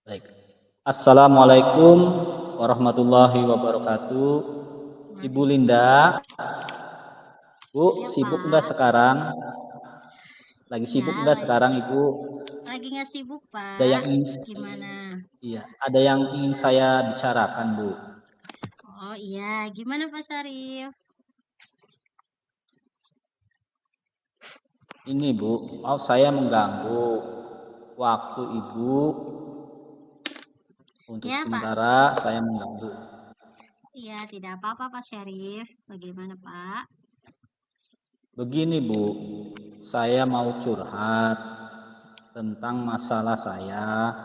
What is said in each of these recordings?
Baik. Assalamualaikum warahmatullahi wabarakatuh. Ibu Linda, Bu, Ya sibuk nggak Pak, sekarang? Lagi sibuk ya nggak sekarang Ibu? lagi nggak sibuk Ada yang Pak. ingin, Gimana? iya, ada yang ingin saya bicarakan, Bu. Oh iya, gimana Pak Sarif? Ini Bu, maaf saya mengganggu waktu Ibu. Untuk Ya Pak, sementara saya mengganggu. iya tidak apa-apa Pak Syarif. Bagaimana Pak? Begini Bu, saya mau curhat tentang masalah saya.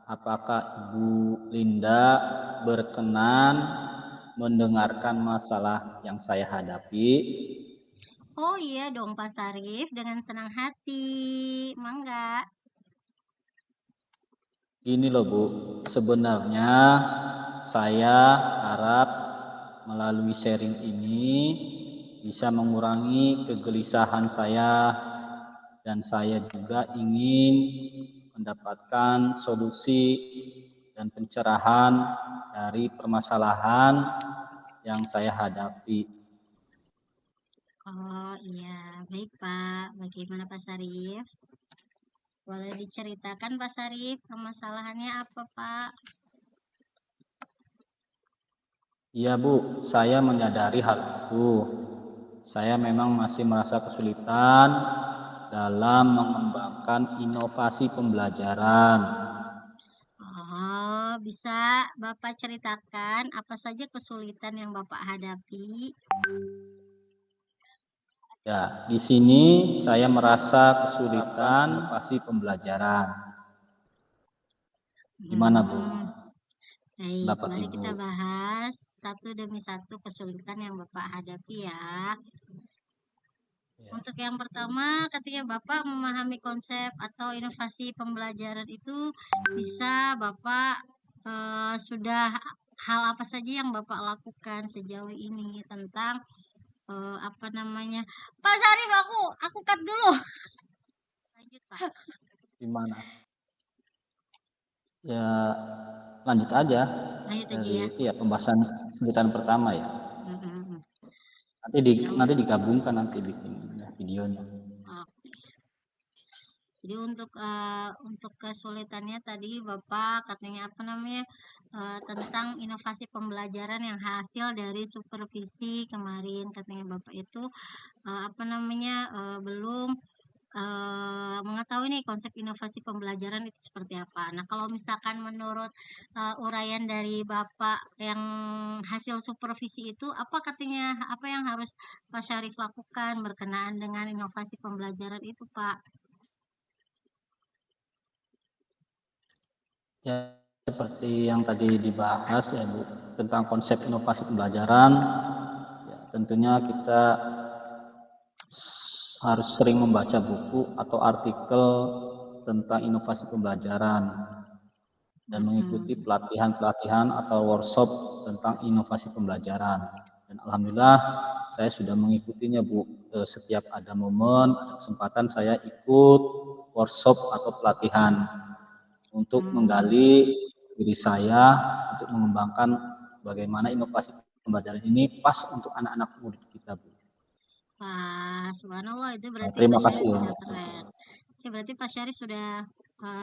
Apakah Ibu Linda berkenan mendengarkan masalah yang saya hadapi? Oh iya dong Pak Sarif, dengan senang hati. Mangga. Gini loh Bu, sebenarnya saya harap melalui sharing ini bisa mengurangi kegelisahan saya, dan saya juga ingin mendapatkan solusi dan pencerahan dari permasalahan yang saya hadapi. Oh iya, baik Pak. Bagaimana Pak Sarif? Boleh diceritakan Pak Sarif, permasalahannya apa Pak? Iya Bu, saya menyadari hal itu. Saya memang masih merasa kesulitan dalam mengembangkan inovasi pembelajaran. Oh, bisa Bapak ceritakan apa saja kesulitan yang Bapak hadapi? Ya, di sini saya merasa kesulitan inovasi pembelajaran. Gimana Bu? Hmm, baik, Pendapat mari Ibu? kita bahas satu demi satu kesulitan yang Bapak hadapi ya. Ya. Untuk yang pertama, ketika Bapak memahami konsep atau inovasi pembelajaran itu bisa Bapak sudah hal apa saja yang Bapak lakukan sejauh ini tentang apa namanya? Pak Sarif, aku cut dulu. Lanjut, Pak. Gimana? Ya, lanjut aja Lanjut aja dari ya. itu ya pembahasan kesulitan pertama ya. Mm-mm. Nanti Yang digabungkan nanti bikin videonya. Oke. Jadi untuk kesulitannya tadi Bapak katanya apa namanya tentang inovasi pembelajaran yang hasil dari supervisi kemarin katanya Bapak itu apa namanya belum mengetahui nih konsep inovasi pembelajaran itu seperti apa. Nah, kalau misalkan menurut uraian dari Bapak yang hasil supervisi itu apa katanya apa yang harus Pak Syarif lakukan berkenaan dengan inovasi pembelajaran itu, Pak? Ya, seperti yang tadi dibahas ya Bu, tentang konsep inovasi pembelajaran, ya, tentunya kita harus sering membaca buku atau artikel tentang inovasi pembelajaran dan mengikuti Mm-mm. pelatihan-pelatihan atau workshop tentang inovasi pembelajaran. Dan alhamdulillah saya sudah mengikutinya Bu. Setiap ada momen, ada kesempatan saya ikut workshop atau pelatihan untuk Hmm. menggali diri saya untuk mengembangkan bagaimana inovasi pembelajaran ini pas untuk anak-anak murid kita Bu. Wah, subhanallah itu Nah, berarti terima Pak kasih Syarif ya. sudah keren. Oke, berarti Pak Syarif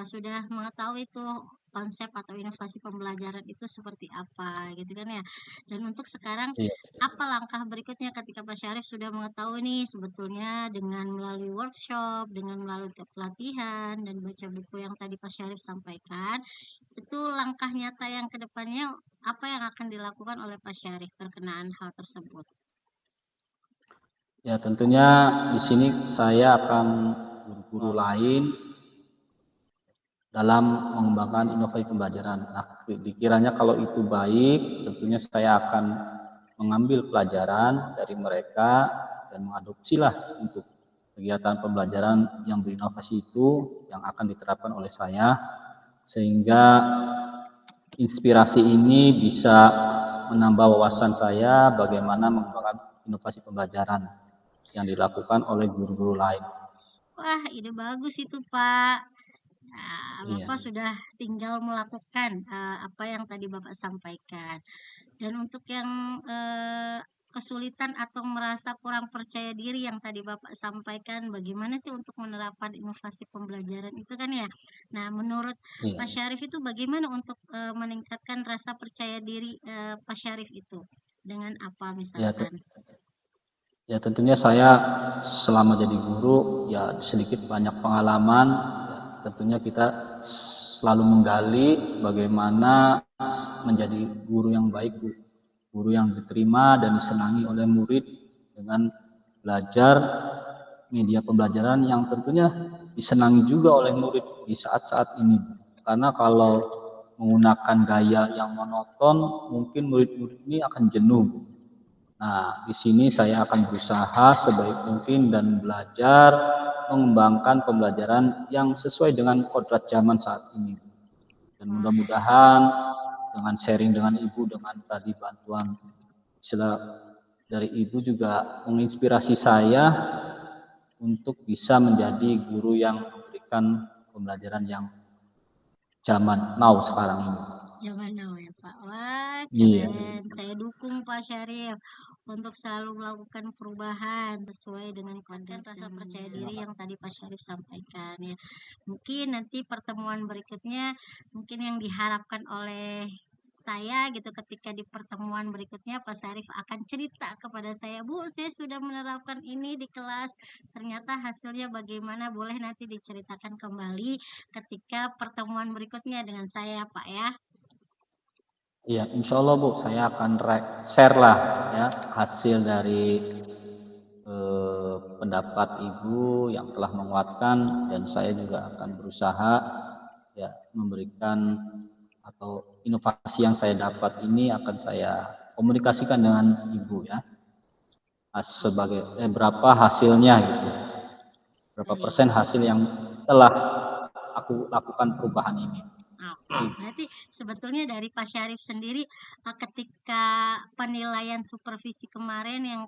sudah mengetahui tuh konsep atau inovasi pembelajaran itu seperti apa gitu kan ya. Dan untuk sekarang Iya. apa langkah berikutnya ketika Pak Syarif sudah mengetahui nih sebetulnya dengan melalui workshop, dengan melalui pelatihan dan baca buku yang tadi Pak Syarif sampaikan, itu langkah nyata yang kedepannya apa yang akan dilakukan oleh Pak Syarif berkenaan hal tersebut? Ya, tentunya di sini saya akan guru-guru lain dalam mengembangkan inovasi pembelajaran. Nah, dikiranya kalau itu baik, tentunya saya akan mengambil pelajaran dari mereka dan mengadopsilah untuk kegiatan pembelajaran yang berinovasi itu yang akan diterapkan oleh saya, sehingga inspirasi ini bisa menambah wawasan saya bagaimana mengembangkan inovasi pembelajaran yang dilakukan oleh guru-guru lain. Wah, ide bagus itu, Pak. Bapak Iya. sudah tinggal melakukan apa yang tadi Bapak sampaikan. Dan untuk yang kesulitan atau merasa kurang percaya diri yang tadi Bapak sampaikan, bagaimana sih untuk menerapkan inovasi pembelajaran itu kan ya. Nah, menurut Pak Iya. Syarif itu bagaimana untuk meningkatkan rasa percaya diri Pak Syarif itu? Dengan apa Ya, misalkan? ya tentunya saya selama jadi guru ya sedikit banyak pengalaman. Ya, tentunya kita selalu menggali bagaimana menjadi guru yang baik, guru yang diterima dan disenangi oleh murid dengan belajar media pembelajaran yang tentunya disenangi juga oleh murid di saat-saat ini. Karena kalau menggunakan gaya yang monoton, mungkin murid-murid ini akan jenuh. Nah, di sini saya akan berusaha sebaik mungkin dan belajar mengembangkan pembelajaran yang sesuai dengan kodrat zaman saat ini. Dan mudah-mudahan dengan sharing dengan Ibu, dengan tadi bantuan istilah dari Ibu juga menginspirasi saya untuk bisa menjadi guru yang memberikan pembelajaran yang zaman now sekarang ini. Zaman now ya Pak. Wah, Iya. keren. Saya dukung Pak Syarif untuk selalu melakukan perubahan sesuai dengan konten rasa percaya diri yang tadi Pak Syarif sampaikan ya. Mungkin nanti pertemuan berikutnya mungkin yang diharapkan oleh saya gitu ketika di pertemuan berikutnya Pak Syarif akan cerita kepada saya, Bu, saya sudah menerapkan ini di kelas. Ternyata hasilnya bagaimana? Boleh nanti diceritakan kembali ketika pertemuan berikutnya dengan saya, Pak ya. Iya, insya Allah Bu, saya akan share lah ya hasil dari pendapat Ibu yang telah menguatkan dan saya juga akan berusaha ya memberikan atau inovasi yang saya dapat ini akan saya komunikasikan dengan Ibu ya sebagai berapa hasilnya gitu, berapa persen Baik. hasil yang telah aku lakukan perubahan ini. Oke, berarti sebetulnya dari Pak Syarif sendiri ketika penilaian supervisi kemarin yang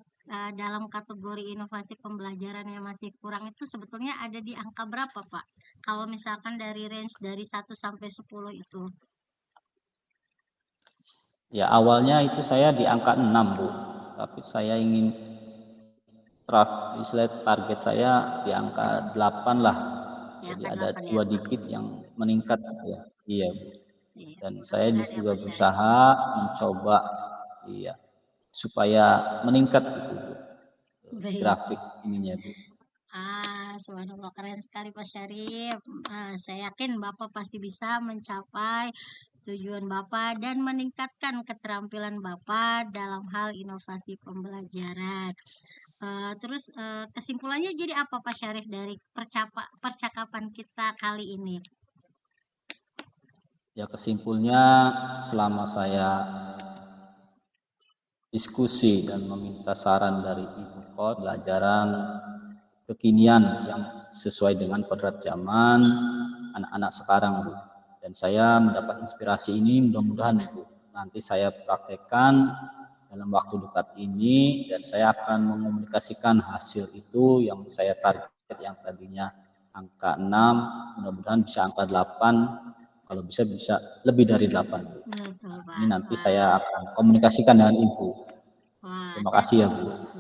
dalam kategori inovasi pembelajaran yang masih kurang itu sebetulnya ada di angka berapa, Pak? Kalau misalkan dari range dari 1 sampai 10 itu. Ya awalnya itu saya di angka 6 Bu, tapi saya ingin target saya di angka 8 lah. Di Jadi angka ada 8 ya, 2 Pak. digit yang meningkat ya. Iya Bu. Iya, Dan saya mudah-mudahan ya juga Pak Syarif. berusaha mencoba iya supaya meningkat gitu Bu. Baik. Grafik ininya Bu. Subhanallah keren sekali Pak Syarif. Saya yakin Bapak pasti bisa mencapai tujuan Bapak dan meningkatkan keterampilan Bapak dalam hal inovasi pembelajaran. Terus kesimpulannya jadi apa Pak Syarif dari percakapan kita kali ini? Ya kesimpulannya selama saya diskusi dan meminta saran dari Ibu Kos pelajaran kekinian yang sesuai dengan kodrat zaman anak-anak sekarang Bu. Dan saya mendapat inspirasi ini mudah-mudahan Bu nanti saya praktekkan dalam waktu dekat ini dan saya akan mengomunikasikan hasil itu yang saya target yang tadinya angka 6 mudah-mudahan bisa angka 8 kalau bisa lebih dari 8 Bu. Betul Nah, ini Pak. nanti Wah, saya akan komunikasikan dengan Ibu. wah, Terima saya kasih ya Bu. tunggu itu.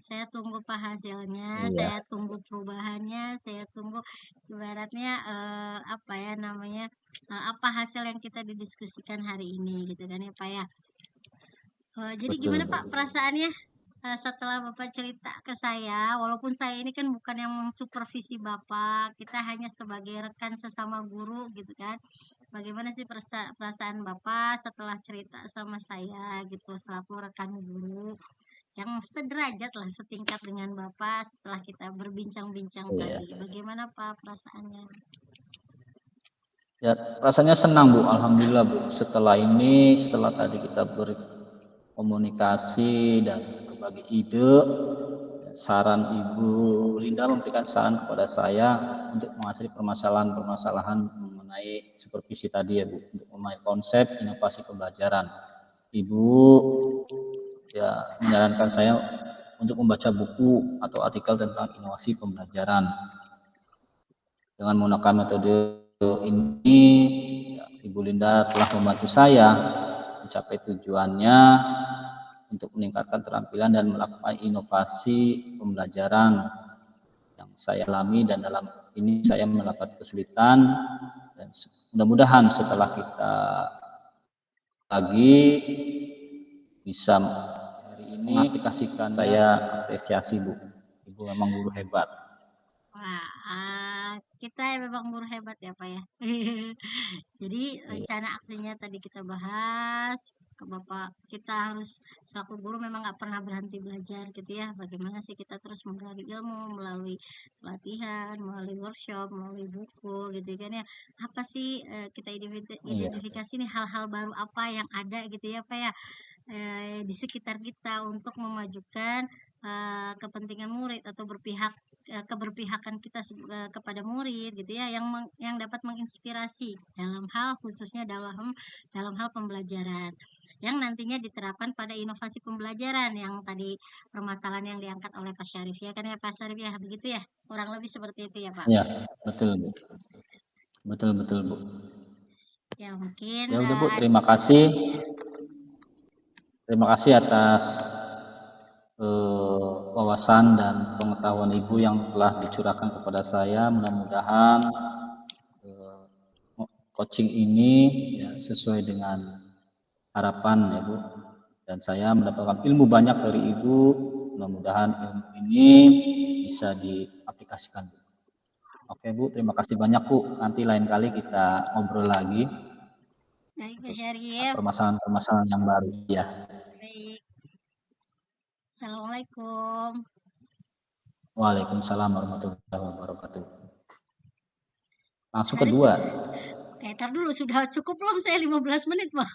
Saya tunggu Pak hasilnya, Iya, saya tunggu perubahannya, saya tunggu ibaratnya apa ya namanya apa hasil yang kita didiskusikan hari ini gitu kan ya Pak ya. Jadi betul gimana Bu. Pak perasaannya setelah Bapak cerita ke saya, walaupun saya ini kan bukan yang supervisi Bapak, kita hanya sebagai rekan sesama guru gitu kan. Bagaimana sih perasaan Bapak setelah cerita sama saya gitu selaku rekan guru yang sederajat lah setingkat dengan Bapak setelah kita berbincang-bincang Iya. tadi. Bagaimana Pak perasaannya? Ya, rasanya senang Bu, Alhamdulillah Bu. Setelah tadi kita berkomunikasi dan berbagi ide, saran Ibu Linda memberikan saran kepada saya untuk mengatasi permasalahan-permasalahan mengenai supervisi tadi ya Bu, untuk mengenai konsep inovasi pembelajaran. Ibu ya menyarankan saya untuk membaca buku atau artikel tentang inovasi pembelajaran dengan menggunakan metode ini Ibu Linda telah membantu saya mencapai tujuannya untuk meningkatkan keterampilan dan melakukan inovasi pembelajaran yang saya alami, dan dalam ini saya mendapat kesulitan, dan mudah-mudahan setelah kita lagi bisa hari ini mengaplikasikan. Saya apresiasi Bu, Ibu memang guru hebat. Wah, kita memang guru hebat ya Pak ya. Jadi rencana aksinya tadi kita bahas ke Bapak, kita harus selaku guru memang nggak pernah berhenti belajar gitu ya. Bagaimana sih kita terus menggali ilmu melalui pelatihan, melalui workshop, melalui buku gitu kan ya. Apa sih kita identifikasi nih hal-hal baru apa yang ada gitu ya Pak ya, di sekitar kita untuk memajukan kepentingan murid atau keberpihakan kita kepada murid gitu ya, yang dapat menginspirasi dalam hal khususnya dalam hal pembelajaran yang nantinya diterapkan pada inovasi pembelajaran yang tadi permasalahan yang diangkat oleh Pak Syarif ya kan ya Pak Syarif ya, begitu ya, kurang lebih seperti itu ya Pak. Ya, betul Bu. Betul Bu. Ya mungkin ya udah Bu, terima kasih atas wawasan dan pengetahuan Ibu yang telah dicurahkan kepada saya. Mudah-mudahan coaching ini ya, sesuai dengan harapan ya Bu, dan saya mendapatkan ilmu banyak dari Ibu. Mudah-mudahan ilmu ini bisa diaplikasikan Bu. Oke Bu, terima kasih banyak Bu. Nanti lain kali kita ngobrol lagi. Baik Pak Syarif. Permasalahan-permasalahan yang baru ya. Baik. Assalamualaikum. Waalaikumsalam warahmatullahi wabarakatuh. Langsung kedua. Oke, ntar dulu, sudah cukup belum saya 15 menit Pak?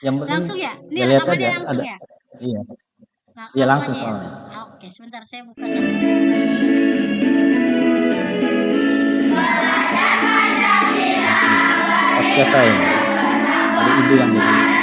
Yang penting langsung ya? Ini lihat rekamannya aja, langsung ada. ya? Iya. Iya langsung ya? soalnya. Oke, sebentar saya buka. Podcast saya. Ada Ibu yang jadi.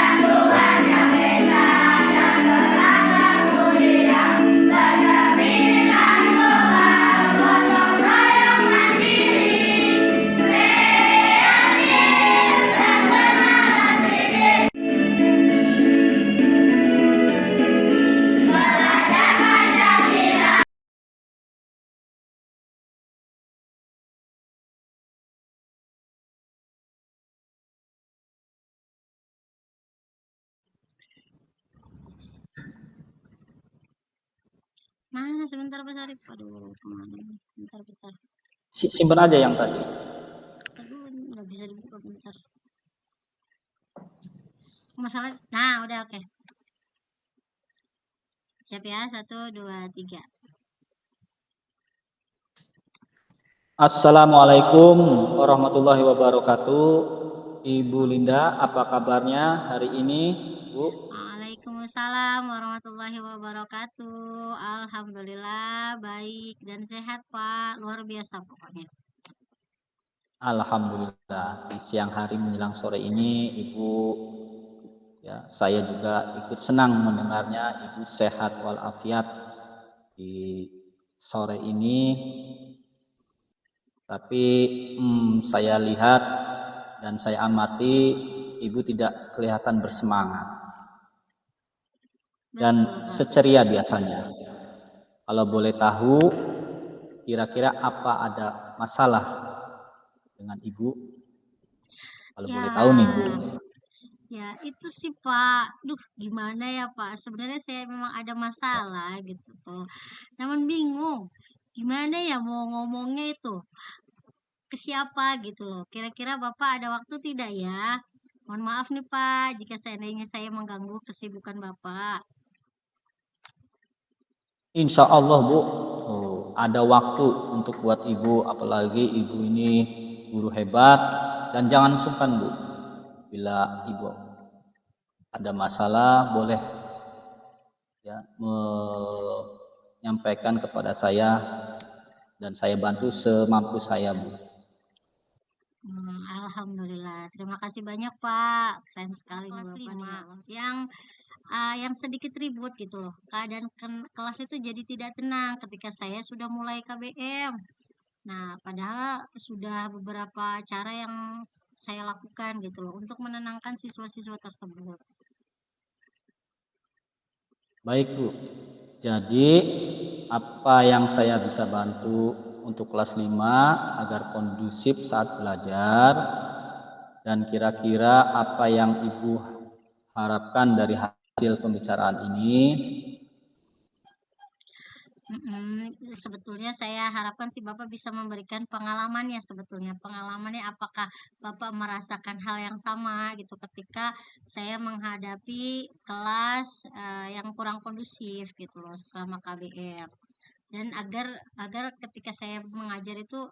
Mana sebentar Pak Sarif? Aduh, kemana? Bentar. Simpan aja yang tadi. Aduh, nggak bisa dibuka, bentar. Masalah, nah udah oke. Siap ya, 1, 2, 3. Assalamualaikum warahmatullahi wabarakatuh. Ibu Linda, apa kabarnya hari ini, Bu? Waalaikumsalam warahmatullahi wabarakatuh. Alhamdulillah baik dan sehat Pak, luar biasa pokoknya. Alhamdulillah, di siang hari menjelang sore ini Ibu, ya saya juga ikut senang mendengarnya Ibu sehat walafiat di sore ini. Tapi saya lihat dan saya amati Ibu tidak kelihatan bersemangat dan seceria biasanya. Kalau boleh tahu, kira-kira apa ada masalah dengan Ibu? Kalau boleh tahu nih Bu. Ya itu sih Pak, gimana ya Pak, sebenarnya saya memang ada masalah gitu tuh, namun bingung gimana ya mau ngomongnya itu ke siapa gitu loh. Kira-kira Bapak ada waktu tidak ya? Mohon maaf nih Pak jika seandainya saya mengganggu kesibukan Bapak. Insya Allah Bu, ada waktu untuk buat Ibu, apalagi Ibu ini guru hebat, dan jangan sungkan Bu. Bila Ibu ada masalah boleh ya menyampaikan kepada saya dan saya bantu semampu saya Bu. Alhamdulillah, terima kasih banyak Pak, keren sekali nih Bapak nih, yang sedikit ribut gitu loh. Keadaan kelas itu jadi tidak tenang ketika saya sudah mulai KBM. Nah, padahal sudah beberapa cara yang saya lakukan gitu loh untuk menenangkan siswa-siswa tersebut. Baik Bu, jadi apa yang saya bisa bantu untuk kelas 5 agar kondusif saat belajar, dan kira-kira apa yang Ibu harapkan dari hasil pembicaraan ini? Sebetulnya saya harapkan si Bapak bisa memberikan pengalamannya sebetulnya. Pengalamannya apakah Bapak merasakan hal yang sama gitu ketika saya menghadapi kelas yang kurang kondusif gitu loh selama KBM. Dan agar ketika saya mengajar itu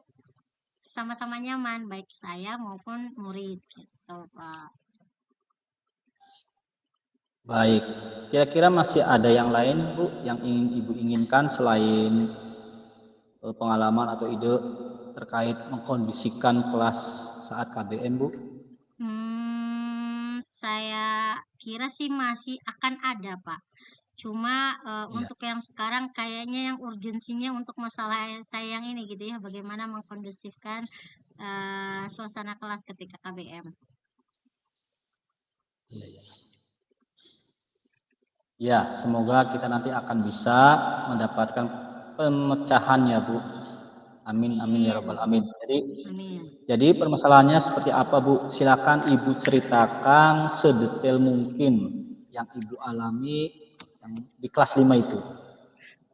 sama-sama nyaman baik saya maupun murid gitu, Pak. Baik, kira-kira masih ada yang lain Bu yang ingin Ibu inginkan selain pengalaman atau ide terkait mengkondisikan kelas saat KBM Bu? Saya kira sih masih akan ada, Pak. Cuma Iya. untuk yang sekarang kayaknya yang urgensinya untuk masalah saya yang ini gitu ya, bagaimana mengkondusifkan suasana kelas ketika KBM. Iya, iya. Ya, semoga kita nanti akan bisa mendapatkan pemecahan ya Bu. Amin, amin ya Amin. robbal amin. Amin. Jadi permasalahannya seperti apa Bu? Silakan Ibu ceritakan sedetail mungkin yang Ibu alami yang di kelas 5 itu.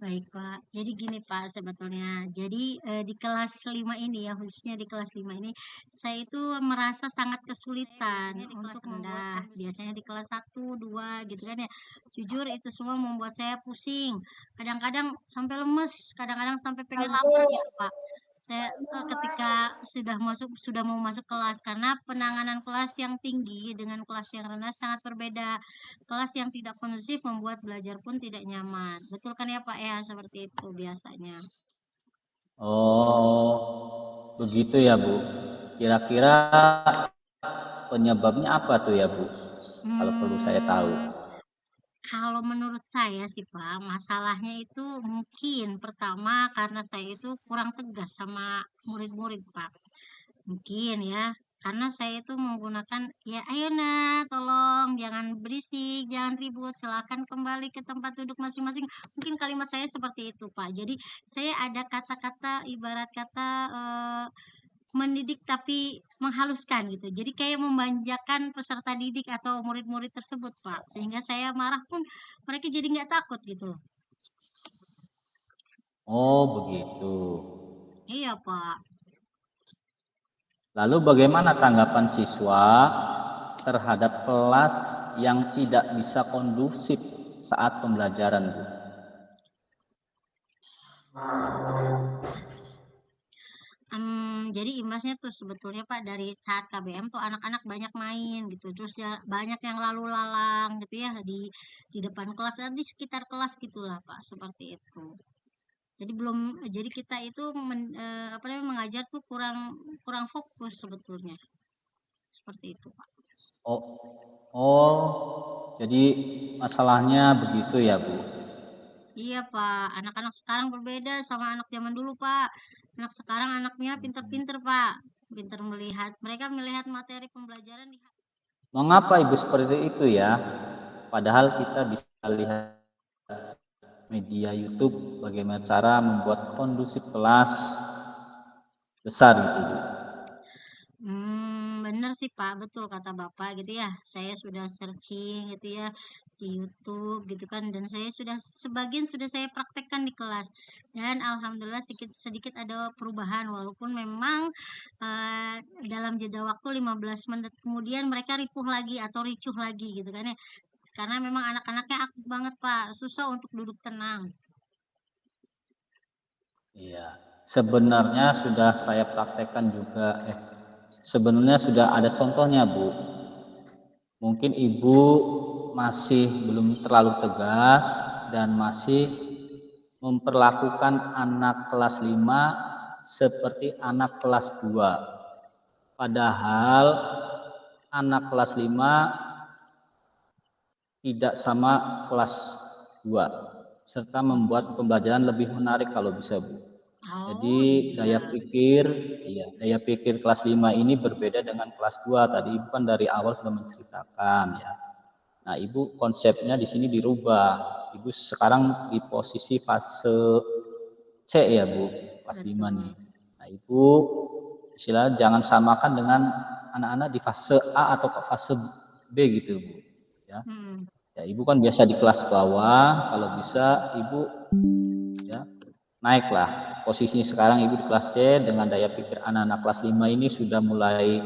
Baik, Pak. Jadi gini, Pak, sebetulnya. Jadi di kelas 5 ini ya, khususnya di kelas 5 ini, saya itu merasa sangat kesulitan untuk rendah. Biasanya di kelas 1, 2 gitu kan ya. Jujur itu semua membuat saya pusing. Kadang-kadang sampai lemes, kadang-kadang sampai pengen lapar gitu, Pak. Saya ketika sudah mau masuk kelas karena penanganan kelas yang tinggi dengan kelas yang rendah sangat berbeda. Kelas yang tidak kondusif membuat belajar pun tidak nyaman. Betul kan ya Pak ya? Seperti itu biasanya. Oh, begitu ya Bu. Kira-kira penyebabnya apa tuh ya Bu? Kalau perlu saya tahu. Hmm, Kalau menurut saya sih Pak, masalahnya itu mungkin pertama karena saya itu kurang tegas sama murid-murid Pak. Mungkin ya, karena saya itu menggunakan, "Ya ayo nak, tolong jangan berisik, jangan ribut, silakan kembali ke tempat duduk masing-masing." Mungkin kalimat saya seperti itu, Pak. Jadi saya ada kata-kata, ibarat kata, mendidik tapi menghaluskan gitu. Jadi kayak memanjakan peserta didik atau murid-murid tersebut, Pak. Sehingga saya marah pun mereka jadi nggak takut gitu loh. Oh, begitu. Iya, Pak. Lalu bagaimana tanggapan siswa terhadap kelas yang tidak bisa kondusif saat pembelajaran, Bu? Jadi imbasnya tuh sebetulnya Pak dari saat KBM tuh anak-anak banyak main gitu, terus ya banyak yang lalu lalang gitu ya di depan kelas, di sekitar kelas gitulah Pak, seperti itu. Jadi kita itu apa namanya, mengajar tuh kurang kurang fokus sebetulnya, seperti itu Pak. Oh, oh, jadi masalahnya begitu ya, Bu? Iya Pak, anak-anak sekarang berbeda sama anak zaman dulu Pak. Anak sekarang anaknya pinter-pinter Pak, pinter melihat, mereka melihat materi pembelajaran di Mengapa Ibu seperti itu ya? Padahal kita bisa lihat media YouTube bagaimana cara membuat kondusif kelas besar gitu, Bu. Bener sih Pak, betul kata Bapak gitu ya. Saya sudah searching gitu ya di YouTube gitu kan dan saya sebagian sudah saya praktekkan di kelas. Dan alhamdulillah sedikit ada perubahan walaupun memang eh, dalam jeda waktu 15 menit kemudian mereka ripuh lagi atau ricuh lagi gitu kan ya. Karena memang anak-anaknya aktif banget Pak, susah untuk duduk tenang. Iya. Sebenarnya sudah saya praktekkan juga. Sebenarnya sudah ada contohnya, Bu. Mungkin Ibu masih belum terlalu tegas dan masih memperlakukan anak kelas 5 seperti anak kelas 2. Padahal anak kelas 5 tidak sama kelas 2 serta membuat pembelajaran lebih menarik kalau bisa, Bu. Jadi iya. daya pikir kelas 5 ini berbeda dengan kelas 2. Tadi Ibu kan dari awal sudah menceritakan ya. Nah, Ibu konsepnya di sini dirubah. Ibu sekarang di posisi fase C ya, Bu, kelas 5 nih. Betul. Nah, Ibu istilahnya jangan samakan dengan anak-anak di fase A atau ke fase B gitu, Bu. Ya. Hmm. Ya, Ibu kan biasa di kelas bawah, kalau bisa Ibu ya naiklah. Posisinya sekarang Ibu di kelas C dengan daya pikir anak-anak kelas 5 ini sudah mulai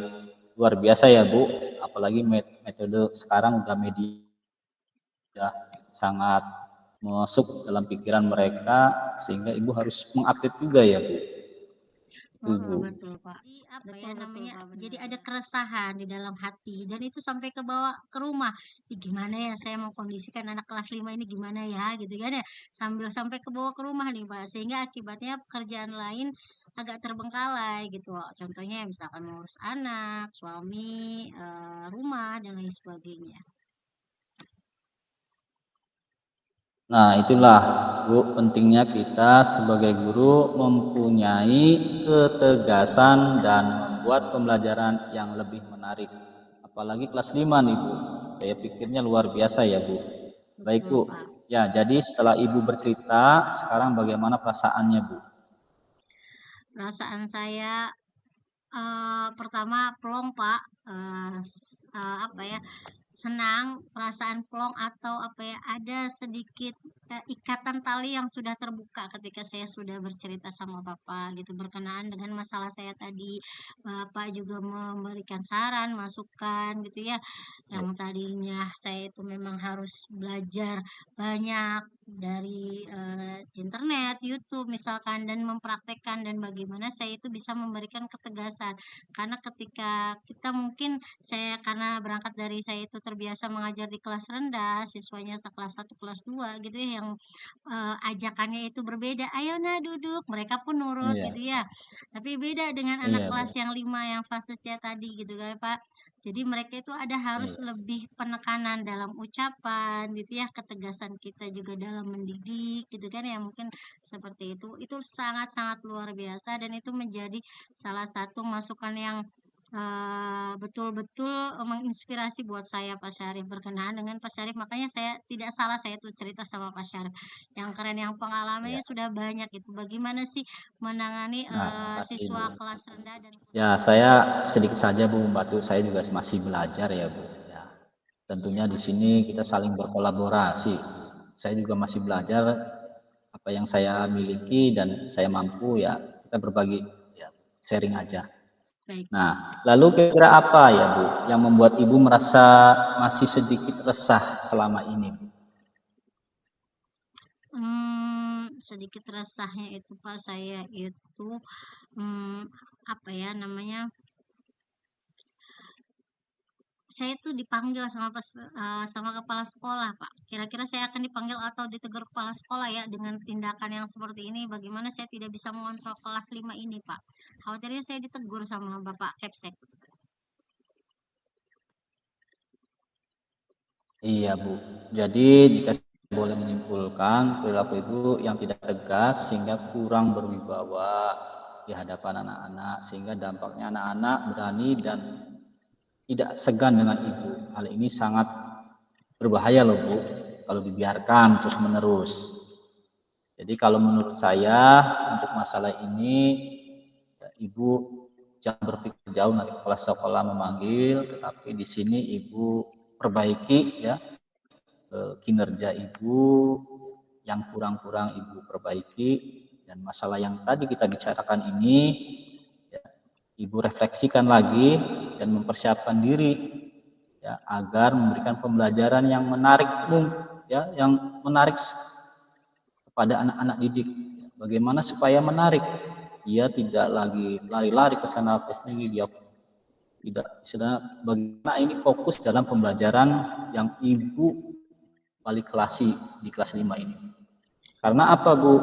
luar biasa ya, Bu. Apalagi metode sekarang udah media sangat masuk dalam pikiran mereka sehingga Ibu harus mengupdate juga ya, Bu. Itu, Bu. Betul Pak. Jadi apa ya namanya? Jadi ada keresahan di dalam hati dan itu sampai ke bawah ke rumah. Gimana ya saya mau kondisikan anak kelas 5 ini gimana ya gitu kan ya. Sambil sampai ke bawah ke rumah nih Pak. Sehingga akibatnya pekerjaan lain agak terbengkalai gitu. Contohnya misalkan mengurus anak, suami, rumah dan lain sebagainya. Nah, itulah Bu, pentingnya kita sebagai guru mempunyai ketegasan dan membuat pembelajaran yang lebih menarik. Apalagi kelas 5 nih, Bu. Daya pikirnya luar biasa ya, Bu. Baik, Betul Bu. Pak. Ya, jadi setelah Ibu bercerita, sekarang bagaimana perasaannya, Bu? Perasaan saya pertama plong Pak. Apa ya? Senang, perasaan plong atau apa ya, ada sedikit ikatan tali yang sudah terbuka ketika saya sudah bercerita sama Bapak gitu berkenaan dengan masalah saya tadi. Bapak juga memberikan saran, masukan gitu ya. Yang tadinya saya itu memang harus belajar banyak dari internet, YouTube misalkan dan mempraktekkan dan bagaimana saya itu bisa memberikan ketegasan. Karena ketika kita mungkin karena berangkat dari saya itu terbiasa mengajar di kelas rendah, siswanya sekelas 1 kelas 2 gitu ya, yang, ajakannya itu berbeda, "Ayo Nak duduk," mereka pun nurut Iya, gitu ya. Tapi beda dengan anak iya, kelas Bu. yang 5 yang fase C tadi gitu kan Pak. Jadi mereka itu ada harus Iya, lebih penekanan dalam ucapan gitu ya, ketegasan kita juga dalam mendidik gitu kan ya, mungkin seperti itu. Itu sangat-sangat luar biasa dan itu menjadi salah satu masukan yang betul-betul menginspirasi buat saya Pak Syarif berkenaan dengan Pak Syarif makanya saya tidak salah saya tuh cerita sama Pak Syarif yang keren yang pengalamannya iya. sudah banyak itu bagaimana sih menangani Nah, makasih, Bu. siswa kelas rendah dan Ya, saya sedikit saja Bu membantu. Saya juga masih belajar ya Bu. Ya, iya tentunya di Pak. sini kita saling berkolaborasi. Saya juga masih belajar apa yang saya miliki dan saya mampu ya kita berbagi ya sharing aja. Baik Pak. Nah, lalu kira-kira apa ya Bu yang membuat Ibu merasa masih sedikit resah selama ini, Bu? Sedikit resahnya itu Pak saya itu apa ya namanya saya tuh dipanggil sama kepala sekolah, Pak. Kira-kira saya akan dipanggil atau ditegur kepala sekolah ya dengan tindakan yang seperti ini. Bagaimana saya tidak bisa mengontrol kelas 5 ini, Pak. Khawatirnya saya ditegur sama Bapak Kepsek. Iya Bu. Jadi jika saya boleh menyimpulkan perilaku Ibu yang tidak tegas sehingga kurang berwibawa di hadapan anak-anak sehingga dampaknya anak-anak berani dan tidak segan dengan Ibu. Hal ini sangat berbahaya loh Bu kalau dibiarkan terus-menerus. Jadi kalau menurut saya untuk masalah ini ya, Ibu jangan berpikir jauh nanti kepala sekolah memanggil, tetapi di sini Ibu perbaiki ya kinerja Ibu yang kurang-kurang Ibu perbaiki dan masalah yang tadi kita bicarakan ini ya, Ibu refleksikan lagi dan mempersiapkan diri ya agar memberikan pembelajaran yang menarik ya yang menarik kepada anak-anak didik. Bagaimana supaya menarik? Dia tidak lagi lari-lari ke sana ke sini, dia tidak bagaimana ini fokus dalam pembelajaran yang Ibu balik kelasi di kelas 5 ini. Karena apa Bu?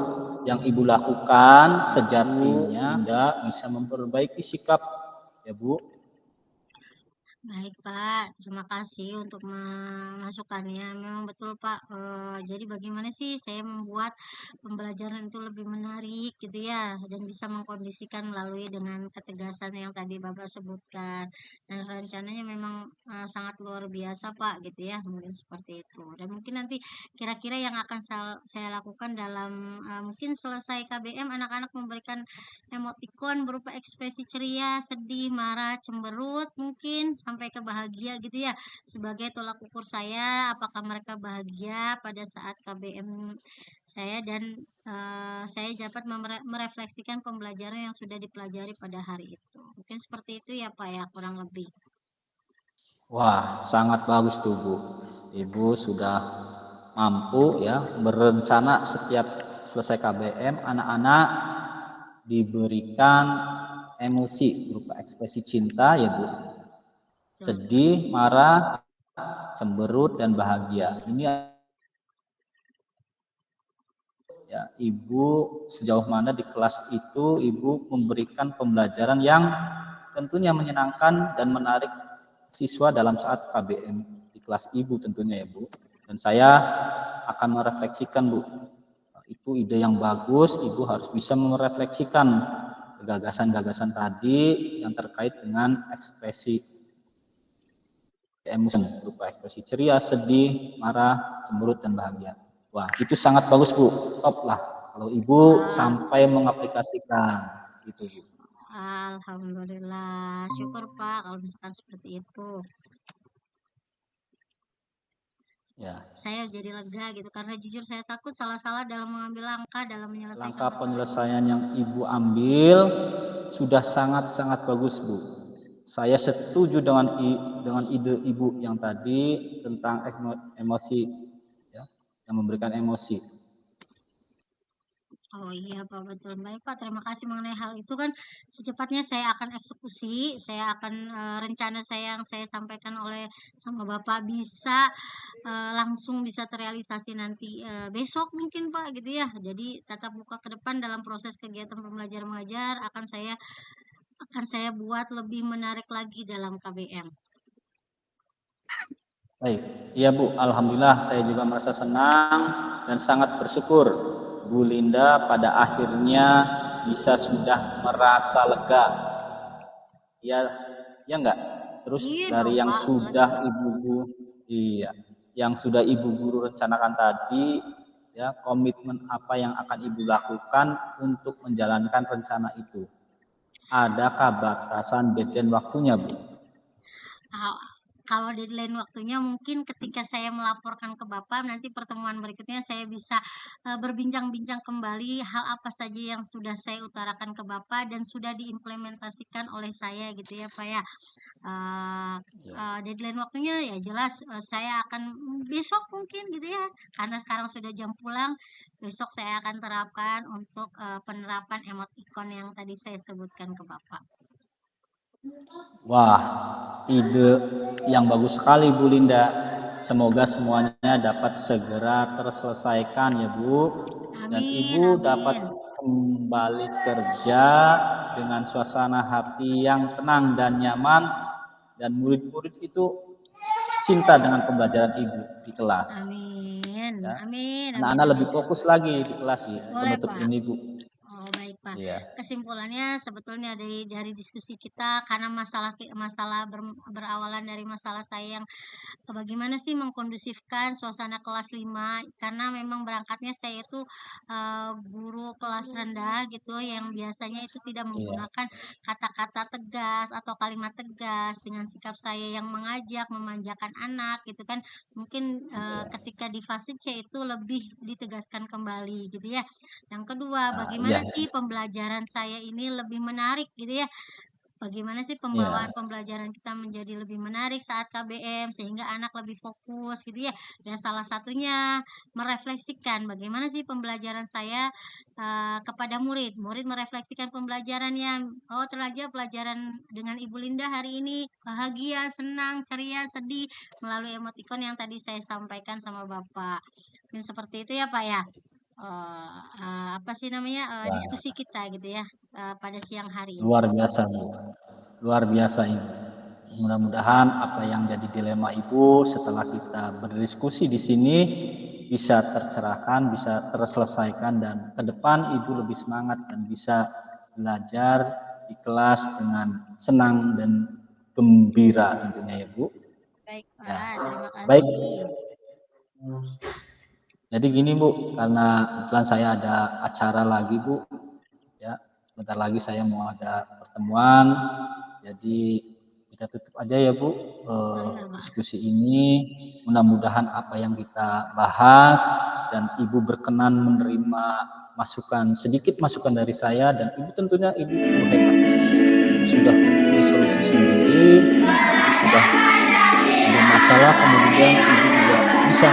Yang Ibu lakukan sejatinya tidak bisa memperbaiki sikap ya Bu. Baik Pak, terima kasih untuk masukannya. Memang betul Pak, jadi bagaimana sih saya membuat pembelajaran itu lebih menarik gitu ya, dan bisa mengkondisikan melalui dengan ketegasan yang tadi Bapak sebutkan. Dan rencananya memang sangat luar biasa Pak gitu ya, mungkin seperti itu. Dan mungkin nanti kira-kira yang akan saya lakukan dalam mungkin selesai KBM, anak-anak memberikan emotikon berupa ekspresi ceria, sedih, marah, cemberut, mungkin sampai ke bahagia gitu ya. Sebagai tolak ukur saya, apakah mereka bahagia pada saat KBM saya dan saya dapat merefleksikan pembelajaran yang sudah dipelajari pada hari itu. Mungkin seperti itu ya Pak ya, kurang lebih. Wah, sangat bagus tuh Bu. Ibu sudah mampu ya berencana setiap selesai KBM anak-anak diberikan emosi berupa ekspresi cinta ya Bu. Betul. Sedih, marah, cemberut dan bahagia. Ini ya, Ibu sejauh mana di kelas itu Ibu memberikan pembelajaran yang tentunya menyenangkan dan menarik siswa dalam saat KBM di kelas Ibu tentunya ya Bu. Dan saya akan merefleksikan Bu, itu ide yang bagus, Ibu harus bisa merefleksikan gagasan-gagasan tadi yang terkait dengan ekspresi emotion berupa ekspresi ceria, sedih, marah, cemberut dan bahagia. Wah, itu sangat bagus Bu. Top lah kalau Ibu Wah, sampai mengaplikasikan gitu Bu. alhamdulillah. Syukur Pak kalau misalkan seperti itu. Ya, Saya jadi lega gitu karena jujur saya takut salah-salah dalam mengambil langkah dalam menyelesaikan langkah masalah ini. penyelesaian yang Ibu ambil sudah sangat-sangat bagus Bu. Saya setuju dengan ide Ibu yang tadi tentang emosi ya, yang memberikan emosi. Oh iya Pak, betul. Baik Pak, terima kasih mengenai hal itu kan secepatnya saya akan eksekusi, saya akan rencana saya yang saya sampaikan oleh sama Bapak bisa langsung bisa terrealisasi nanti besok mungkin Pak gitu ya. Jadi tatap muka ke depan dalam proses kegiatan pembelajar mengajar akan saya buat lebih menarik lagi dalam KBM. Baik, iya Bu, Alhamdulillah saya juga merasa senang dan sangat bersyukur Bu Linda pada akhirnya bisa sudah merasa lega. Ya, ya enggak? Terus Iya dari dong yang Pak, sudah iya, yang sudah Ibu Guru rencanakan tadi, ya komitmen apa yang akan Ibu lakukan untuk menjalankan rencana itu? Adakah batasan deadline waktunya, Bu? Ah, kalau deadline waktunya mungkin ketika saya melaporkan ke Bapak, nanti pertemuan berikutnya saya bisa berbincang-bincang kembali hal apa saja yang sudah saya utarakan ke Bapak dan sudah diimplementasikan oleh saya gitu ya Pak ya. Eh, Ya. Deadline waktunya ya jelas saya akan besok mungkin gitu ya, karena sekarang sudah jam pulang, besok saya akan terapkan untuk penerapan emoticon yang tadi saya sebutkan ke Bapak. Wah, ide yang bagus sekali Bu Linda. Semoga semuanya dapat segera terselesaikan ya Bu. Dan Amin, Ibu dapat amin. kembali kerja dengan suasana hati yang tenang dan nyaman. Dan murid-murid itu cinta dengan pembelajaran Ibu di kelas. Amin, Ya. amin, amin, Anak-anak amin. lebih fokus lagi di kelas di Boleh, penutup Pak. ini Bu. Oh, baik, Pak. Iya. Kesimpulannya sebetulnya dari diskusi kita karena masalah berawalan dari masalah saya yang bagaimana sih mengkondusifkan suasana kelas 5 karena memang berangkatnya saya itu guru kelas rendah gitu yang biasanya itu tidak Iya. menggunakan kata-kata tegas atau kalimat tegas dengan sikap saya yang mengajak memanjakan anak gitu kan mungkin Iya. ketika di fase C itu lebih ditegaskan kembali gitu ya. Yang kedua, Nah, iya. bagaimana sih pembelajaran saya ini lebih menarik gitu ya. Bagaimana sih Iya. pembawaan pembelajaran kita menjadi lebih menarik saat KBM sehingga anak lebih fokus gitu ya. Dan salah satunya merefleksikan bagaimana sih pembelajaran saya kepada murid. Murid merefleksikan pembelajarannya. Oh, terlajar pelajaran dengan Ibu Linda hari ini bahagia, senang, ceria, sedih melalui emoticon yang tadi saya sampaikan sama Bapak. Dan seperti itu ya, Pak ya. Apa sih namanya Wah, diskusi kita gitu ya pada siang hari ini. luar biasa Bu. Luar biasa ini. mudah-mudahan apa yang jadi dilema Ibu setelah kita berdiskusi di sini bisa tercerahkan, bisa terselesaikan, dan ke depan Ibu lebih semangat dan bisa belajar di kelas dengan senang dan gembira tentunya ya Bu. Baik Pak, Ya. terima Baik. kasih. Jadi gini Bu, karena kebetulan saya ada acara lagi Bu, ya sebentar lagi saya mau ada pertemuan, jadi kita tutup aja ya Bu diskusi ini. Mudah-mudahan apa yang kita bahas dan Ibu berkenan menerima masukan, sedikit masukan dari saya, dan Ibu tentunya Ibu hebat, sudah punya solusi sendiri, sudah ada masalah kemudian Ibu juga bisa